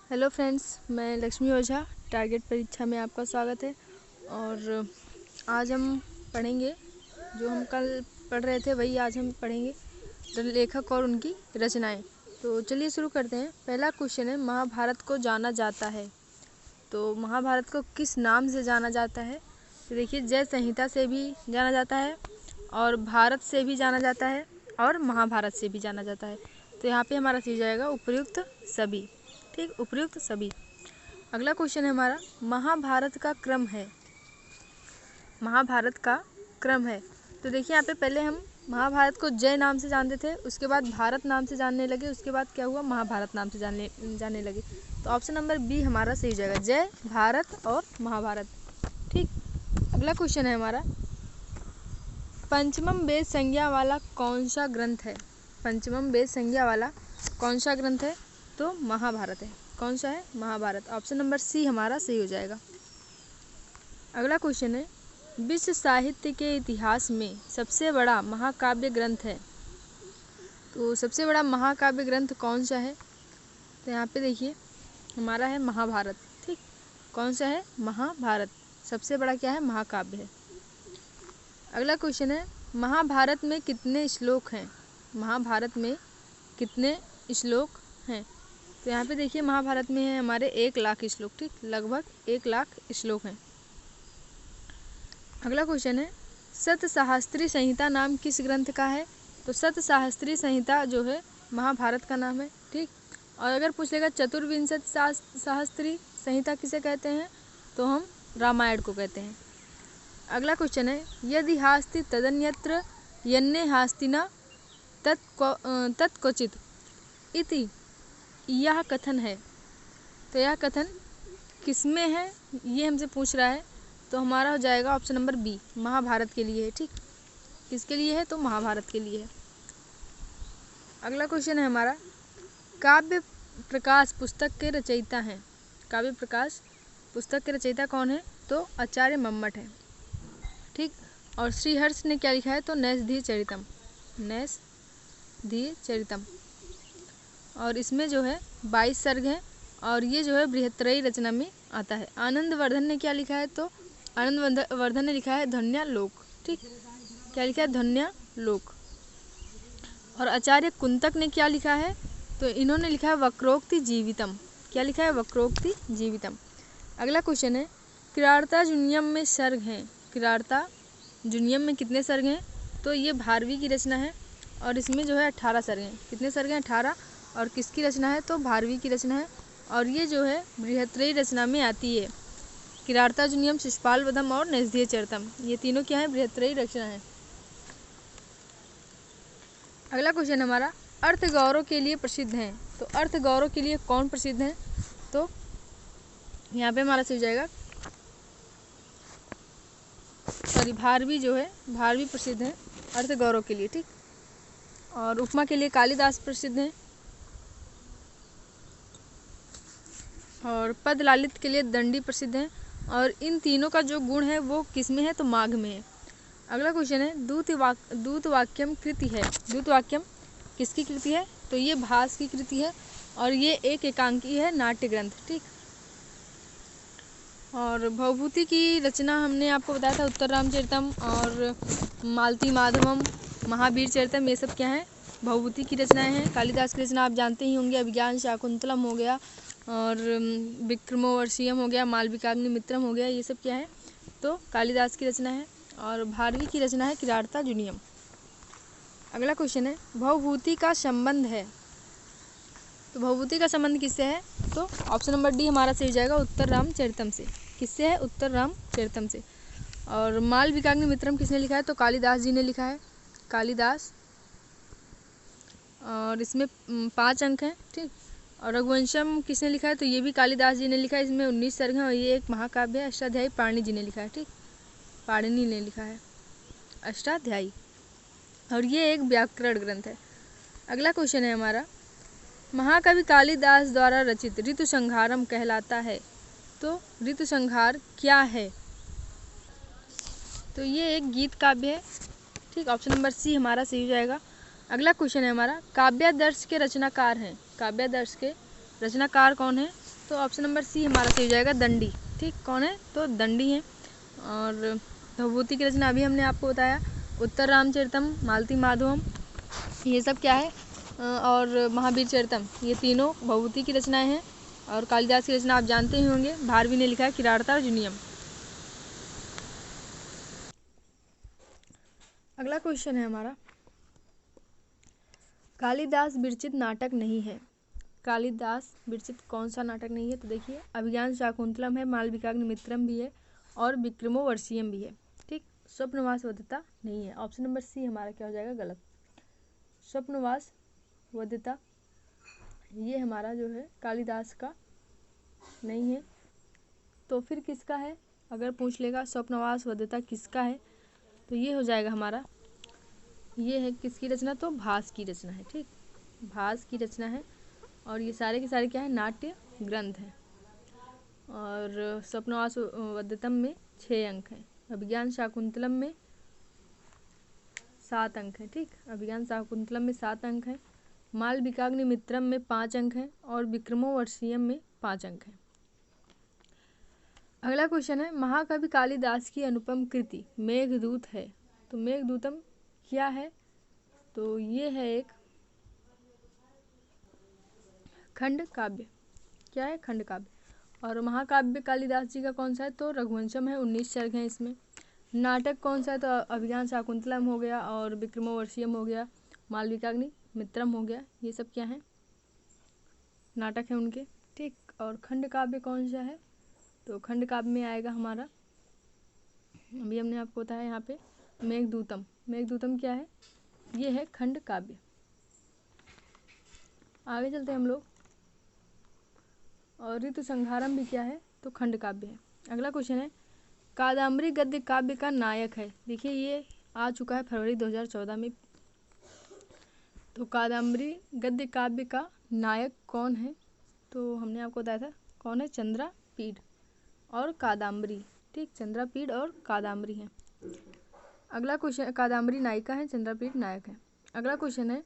Hello friends, मैं लक्ष्मी ओझा। Target परीक्षा में आपका स्वागत है। और आज हम पढ़ेंगे, जो हम कल पढ़ रहे थे वही आज हम पढ़ेंगे, लेखक और उनकी रचनाएं। तो चलिए शुरू करते हैं। पहला क्वेश्चन है, महाभारत को जाना जाता है, तो महाभारत को किस नाम से जाना जाता है? तो देखिए, जय संहिता से भी जाना जाता है, और भारत से भी जाना जाता है, और महाभारत से भी जाना जाता है। तो यहाँ पे हमारा सही जाएगा उपयुक्त सभी। ठीक, उपयुक्त सभी। अगला क्वेश्चन है हमारा, महाभारत का क्रम है। महाभारत का क्रम है। तो देखिए, यहाँ पे पहले हम महाभारत को जय नाम से जानते थे, उसके बाद भारत नाम से जानने लगे, उसके बाद क्या हुआ, महाभारत नाम से जानने लगे। तो ऑप्शन नंबर बी हमारा सही जाएगा, जय, भारत और महाभारत। ठीक। अगला क्वेश्चन है हमारा, पंचमम वेद संज्ञा वाला कौन सा ग्रंथ है? पंचमम वेद संज्ञा वाला कौन सा ग्रंथ है? तो महाभारत है। कौन सा है? महाभारत। ऑप्शन नंबर सी हमारा सही हो जाएगा। अगला क्वेश्चन है, विश्व साहित्य के इतिहास में सबसे बड़ा महाकाव्य ग्रंथ है। तो सबसे बड़ा महाकाव्य ग्रंथ कौन सा है? तो यहाँ पे देखिए, हमारा है महाभारत। ठीक, कौन सा है? महाभारत। सबसे बड़ा क्या है? महाकाव्य है। अगला क्वेश्चन है, महाभारत में कितने श्लोक हैं? महाभारत में कितने श्लोक हैं? तो यहाँ पे देखिए, महाभारत में है हमारे 1,00,000 श्लोक। ठीक, लगभग 1,00,000 श्लोक हैं। अगला क्वेश्चन है, सतसहस्त्री संहिता नाम किस ग्रंथ का है? तो सतसहस्त्री संहिता जो है महाभारत का नाम है। ठीक, और अगर पूछ लेगा चतुर्विंशति सहस्त्री संहिता किसे कहते हैं? तो हम रामायण को कहते हैं। अगला क्वेश्चन है, यदि हास्ति तदन्यत्र यन्ने हास्ति न तत्क्वचित इति यह कथन है। तो यह कथन किसमें है, ये हमसे पूछ रहा है। तो हमारा हो जाएगा ऑप्शन नंबर बी, महाभारत के लिए है। ठीक, किसके लिए है? तो महाभारत के लिए है। अगला क्वेश्चन है हमारा, काव्य प्रकाश पुस्तक के रचयिता हैं। काव्य प्रकाश पुस्तक के रचयिता कौन है? तो आचार्य मम्मट है। ठीक, और श्रीहर्ष ने क्या लिखा है? तो नैषधीय चरितम। नैषधीय चरितम। और इसमें जो है 22 सर्ग हैं, और ये जो है बृहत्त्रयी रचना में आता है। आनंदवर्धन ने क्या लिखा है? तो आनंदवर्धन ने लिखा है ध्वन्यालोक। ठीक, क्या लिखा है? ध्वन्यालोक। और आचार्य कुंतक ने क्या लिखा है? तो इन्होंने लिखा है वक्रोक्ति जीवितम। क्या लिखा है? वक्रोक्ति जीवितम। अगला क्वेश्चन है, किरार्ता जुनियम में सर्ग हैं। किरार्ता जुनियम में कितने सर्ग हैं? तो ये भारवी की रचना है, और इसमें जो है 18 सर्ग हैं। कितने सर्ग हैं? 18। और किसकी रचना है? तो भारवी की रचना है, और ये जो है बृहत्त्रयी रचना में आती है। किरार्ता जुनियम, शिशुपाल वधम और नैषधीय चरितम, ये तीनों क्या है? बृहत्त्रयी रचना है। अगला क्वेश्चन हमारा, अर्थ गौरव के लिए प्रसिद्ध हैं। तो अर्थ गौरव के लिए कौन प्रसिद्ध है? तो यहाँ पे हमारा सही जाएगा, भारवी जो है, भारवी प्रसिद्ध है अर्थ गौरव के लिए। ठीक, और उपमा के लिए कालिदास प्रसिद्ध हैं, और पद लालित के लिए दंडी प्रसिद्ध हैं। और इन तीनों का जो गुण है वो किस में है? तो माघ में है। अगला क्वेश्चन है, दूतवाक्यम कृति है। दूतवाक्यम किसकी कृति है? तो ये भास की कृति है, और ये एक एकांकी है नाट्य ग्रंथ। ठीक, और भवभूति की रचना हमने आपको बताया था, उत्तर रामचरितम और मालती माधवम, महावीर चरितम, ये सब क्या है? भवभूति की रचनाएं हैं। कालिदास की रचना आप जानते ही होंगे, अभिज्ञान शाकुंतलम हो गया, और विक्रमोर्वशीयम हो गया, मालविकाग्निमित्रम हो गया, ये सब क्या है? तो कालिदास की रचना है। और भारवी की रचना है किरार्ता जुनियम। अगला क्वेश्चन है, भवभूति का संबंध है। तो भवभूति का संबंध किससे है? तो ऑप्शन नंबर डी हमारा सही जाएगा, उत्तर रामचरितम से। किससे है? उत्तर रामचरितम से। और मालविकाग्निमित्रम किसने लिखा है? तो कालिदास जी ने लिखा है, कालिदास। और इसमें 5 अंक हैं। ठीक, और रघुवंशम किसने लिखा है? तो ये भी कालिदास जी ने लिखा है, इसमें 19 सर्ग हैं, और ये एक महाकाव्य है। अष्टाध्यायी पाणिनि जी ने लिखा है। ठीक, पाणिनि ने लिखा है अष्टाध्यायी, और ये एक व्याकरण ग्रंथ है। अगला क्वेश्चन है हमारा, महाकवि कालिदास द्वारा रचित ऋतुसंहारम कहलाता है। तो ऋतुसंहार क्या है? तो ये एक गीत काव्य है। ठीक, ऑप्शन नंबर सी हमारा सही हो जाएगा। अगला क्वेश्चन है हमारा, काव्यादर्श के रचनाकार हैं। काव्यादर्श के रचनाकार कौन है? तो ऑप्शन नंबर सी हमारा सही हो जाएगा, दंडी। ठीक, कौन है तो दंडी है। और भवभूति की रचना अभी हमने आपको बताया, उत्तर रामचरितम, मालती माधवम, ये सब क्या है, और महावीर चरितम, ये तीनों भवभूति की रचनाएं हैं। और कालिदास की रचना आप जानते ही होंगे, भारवी ने लिखा है किरारता अर्जुनियम। अगला क्वेश्चन है हमारा, कालिदास विरचित नाटक नहीं है। कालिदास विरचित कौन सा नाटक नहीं है, तो देखिए अभिज्ञान शाकुंतलम है, मालविकाग्निमित्रम भी है, और विक्रमोर्वशीयम भी है। ठीक, स्वप्नवास वध्यता नहीं है। ऑप्शन नंबर सी हमारा क्या हो जाएगा, गलत। स्वप्नवास वध्यता ये हमारा जो है कालिदास का नहीं है। तो फिर किसका है, अगर पूछ लेगा स्वप्नवास वध्यता किसका है, तो ये हो जाएगा हमारा, ये है किसकी रचना, तो भास की रचना है। ठीक, भास की रचना है। और ये सारे के सारे क्या है, नाट्य ग्रंथ हैं। और स्वप्नवास वध्यतम में 6 अंक हैं, अभिज्ञान शाकुंतलम में 7 अंक हैं। ठीक, अभिज्ञान शाकुंतलम में 7 अंक हैं, मालविकाग्निमित्रम में 5 अंक हैं, और विक्रमोर्वशीयम में 5 अंक हैं। अगला क्वेश्चन है, महाकवि कालिदास की अनुपम कृति मेघदूत है। तो मेघदूतम क्या है, तो ये है एक खंड काव्य। क्या है, खंड काव्य। और महाकाव्य कालिदास जी का कौन सा है, तो रघुवंशम है, 19 सर्ग हैं इसमें। नाटक कौन सा है, तो अभिज्ञान शाकुंतलम हो गया, और विक्रमोर्वशीयम हो गया, मालविकाग्निमित्रम हो गया, ये सब क्या है, नाटक है उनके। ठीक, और खंड काव्य कौन सा है, तो खंड काव्य में आएगा हमारा, अभी हमने आपको बताया यहाँ पे, मेघदूतम। मेघदूतम क्या है, ये है खंड काव्य। आगे चलते हैं हम लोग, और ऋतु संहारम भी क्या है, तो खंड काव्य है। अगला क्वेश्चन है, कादम्बरी गद्य काव्य का नायक है। देखिए ये आ चुका है फरवरी 2014 में। तो कादम्बरी गद्य काव्य का नायक कौन है, तो हमने आपको बताया था कौन है, चंद्रापीड और कादम्बरी। ठीक, चंद्रापीड और कादम्बरी हैं। अगला क्वेश्चन, कादम्बरी नायिका है, चंद्रापीड नायक है। अगला क्वेश्चन है,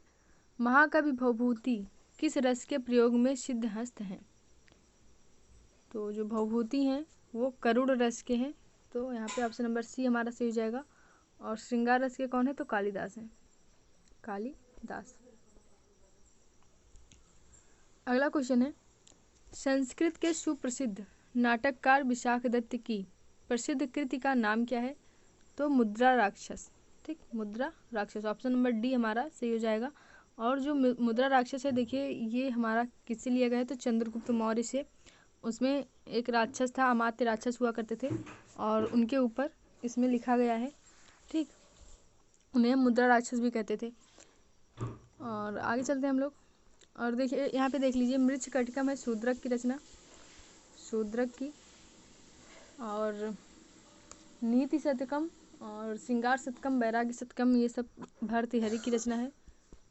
महाकवि भवभूति किस रस के प्रयोग में सिद्धहस्त हैं। तो जो भवभूति हैं वो करुण रस के हैं, तो यहाँ पे ऑप्शन नंबर सी हमारा सही हो जाएगा। और श्रृंगार रस के कौन है, तो कालिदास हैं, कालिदास। अगला क्वेश्चन है, संस्कृत के सुप्रसिद्ध नाटककार विशाख दत्त की प्रसिद्ध कृति का नाम क्या है, तो मुद्रा राक्षस। ठीक, मुद्रा राक्षस, ऑप्शन नंबर डी हमारा सही हो जाएगा। और जो मुद्रा राक्षस है, देखिए ये हमारा किससे लिया गया है, तो चंद्रगुप्त मौर्य से। उसमें एक राक्षस था, अमात्य राक्षस हुआ करते थे, और उनके ऊपर इसमें लिखा गया है। ठीक, उन्हें मुद्रा राक्षस भी कहते थे। और आगे चलते हैं हम लोग, और देखिए यहाँ पे देख लीजिए, मृच्छकटिकम है शूद्रक की रचना, शूद्रक की। और नीति शतकम और श्रृंगार शतकम, वैराग्य शतकम, ये सब भर्तृहरि की रचना है,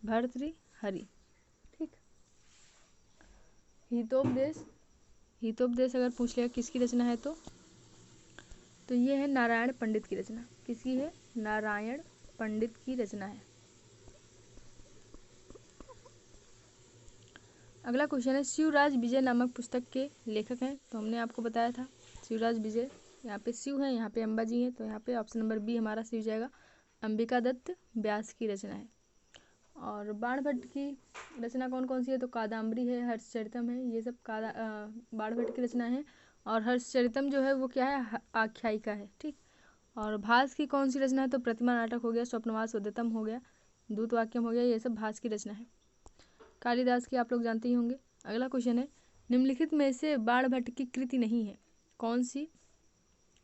भर्तृहरि। ठीक, हितोपदेश, हितोपदेश अगर पूछ लेगा किसकी रचना है, तो ये है नारायण पंडित की रचना। किसकी है, नारायण पंडित की रचना है। अगला क्वेश्चन है, शिवराज विजय नामक पुस्तक के लेखक हैं। तो हमने आपको बताया था शिवराज विजय, यहाँ पे शिव है, यहाँ पे अम्बा जी हैं, तो यहाँ पे ऑप्शन नंबर बी हमारा सही हो जाएगा, अंबिका दत्त व्यास की रचना है। और बाणभट्ट की रचना कौन कौन सी है, तो कादम्बरी है, हर्षचरितम है, ये सब बाणभट्ट की रचना है। और हर्षचरितम जो है वो क्या है, आख्यायिका है। ठीक, और भास की कौन सी रचना है, तो प्रतिमा नाटक हो गया, स्वप्नवास वध्यतम हो गया, दूतवाक्यम हो गया, ये सब भास की रचना है। कालिदास की आप लोग जानते ही होंगे। अगला क्वेश्चन है, निम्नलिखित में से बाणभट्ट की कृति नहीं है, कौन सी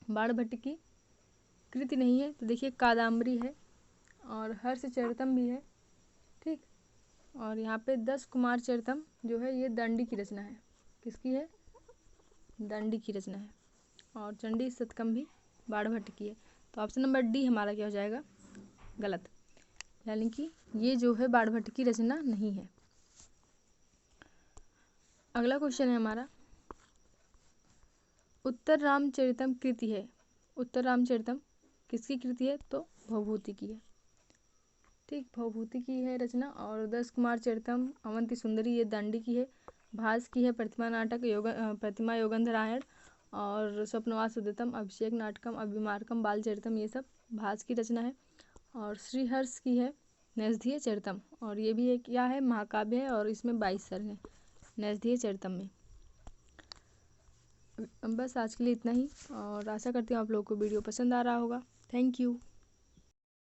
बाणभट्ट की कृति नहीं है, तो देखिए कादम्बरी है, और हर्षचरितम भी है। ठीक, और यहाँ पे 10 कुमार चरितम जो है ये दंडी की रचना है। किसकी है, दंडी की रचना है। और चंडी शतकम भी बाणभट्ट की है। तो ऑप्शन नंबर डी हमारा क्या हो जाएगा, गलत, यानी कि ये जो है बाणभट्ट की रचना नहीं है। अगला क्वेश्चन है हमारा, उत्तर रामचरितम कृति है। उत्तर रामचरितम किसकी कृति है, तो भवभूति की है। ठीक, भवभूति की है रचना। और 10 कुमार चरितम अवंती सुंदरी ये दांडी की है। भास की है प्रतिमा नाटक प्रतिमा योगंधरायण, और स्वप्नवास उद्यतम, अभिषेक नाटकम, अभिमार्कम, बालचरितम, ये सब भास की रचना है। और श्रीहर्ष की है नैषधीय चरितम, और ये भी एक क्या है, महाकाव्य है, और इसमें 22 सर्ग हैं नैषधीय चरितम में। बस आज के लिए इतना ही, और आशा करती हूँ आप लोगों को वीडियो पसंद आ रहा होगा। Thank you.